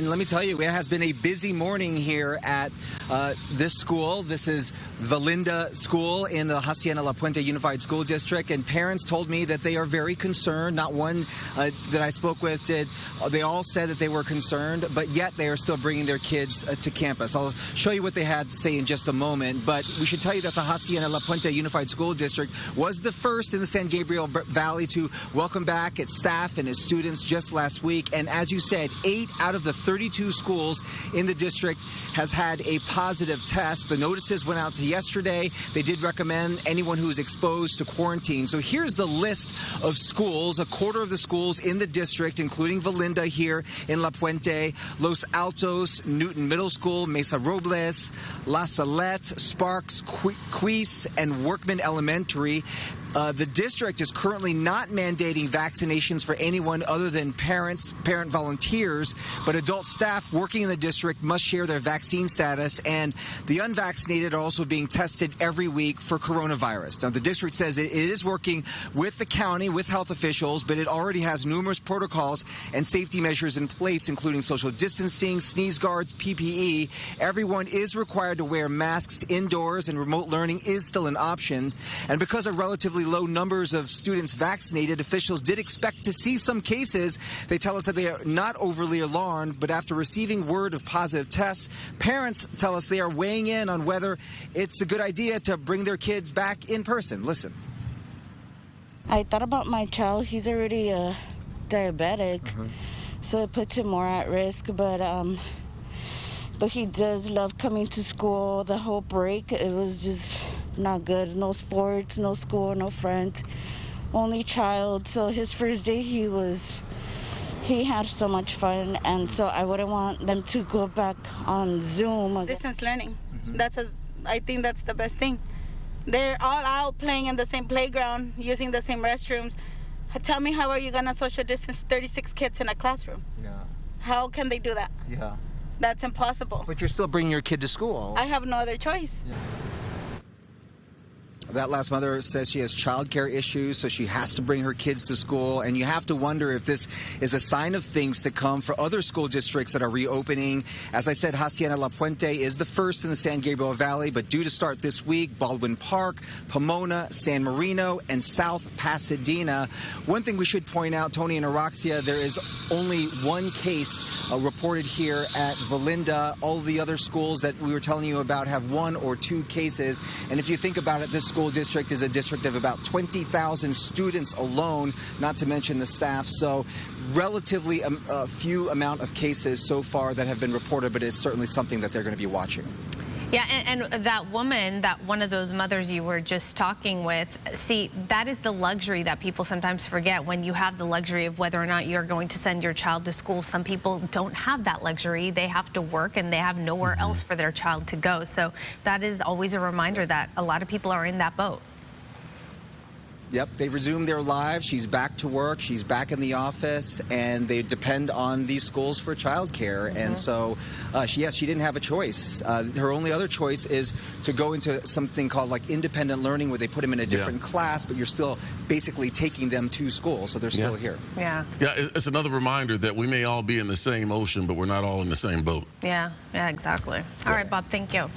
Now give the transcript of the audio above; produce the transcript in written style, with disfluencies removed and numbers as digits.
And let me tell you, it has been a busy morning here at this school. This is Valinda School in the Hacienda La Puente Unified School District. And parents told me that they are very concerned. Not one that I spoke with did. They all said that they were concerned, but yet they are still bringing their kids to campus. I'll show you what they had to say in just a moment. But we should tell you that the Hacienda La Puente Unified School District was the first in the San Gabriel Valley to welcome back its staff and its students just last week. And as you said, 8 out of the 32 schools in the district has had a positive test. The notices went out yesterday. They did recommend anyone who is exposed to quarantine. So here's the list of schools. A quarter of the schools in the district, including Valinda here in La Puente, Los Altos, Newton Middle School, Mesa Robles, La Salette, Sparks, Queese, and Workman Elementary. The district is currently not mandating vaccinations for anyone other than parent volunteers, but adult staff working in the district must share their vaccine status, and the unvaccinated are also being tested every week for coronavirus. Now, the district says it is working with the county, with health officials, but it already has numerous protocols and safety measures in place, including social distancing, sneeze guards, PPE. Everyone is required to wear masks indoors, and remote learning is still an option. And because of relatively low numbers of students vaccinated, officials did expect to see some cases. They tell us that they are not overly alarmed, but after receiving word of positive tests, parents tell us they are weighing in on whether it's a good idea to bring their kids back in person. Listen. I thought about my child. He's already diabetic, so it puts him more at risk, but he does love coming to school. The whole break, it was just not good. No sports, no school, no friends. Only child. So his first day, he had so much fun, and so I wouldn't want them to go back on Zoom. Distance learning. I think that's the best thing. They're all out playing in the same playground, using the same restrooms. Tell me, how are you gonna social distance 36 kids in a classroom? Yeah. How can they do that? Yeah. That's impossible. But you're still bringing your kid to school. I have no other choice. Yeah. That last mother says she has childcare issues, so she has to bring her kids to school. And you have to wonder if this is a sign of things to come for other school districts that are reopening. As I said, Hacienda La Puente is the first in the San Gabriel Valley, but due to start this week, Baldwin Park, Pomona, San Marino, and South Pasadena. One thing we should point out, Tony and Araxia, there is only one case reported here at Valinda. All the other schools that we were telling you about have 1 or 2 cases. And if you think about it, this school district is a district of about 20,000 students alone, not to mention the staff. So relatively a few amount of cases so far that have been reported, but it's certainly something that they're going to be watching. Yeah, and that woman, that one of those mothers you were just talking with, see, that is the luxury that people sometimes forget when you have the luxury of whether or not you're going to send your child to school. Some people don't have that luxury. They have to work and they have nowhere else for their child to go. So that is always a reminder that a lot of people are in that boat. Yep, they've resumed their lives. She's back to work. She's back in the office, and they depend on these schools for childcare. And so, she didn't have a choice. Her only other choice is to go into something called like independent learning, where they put them in a different class, but you're still basically taking them to school, so they're still here. Yeah. Yeah, it's another reminder that we may all be in the same ocean, but we're not all in the same boat. Yeah, exactly. All right, Bob, thank you.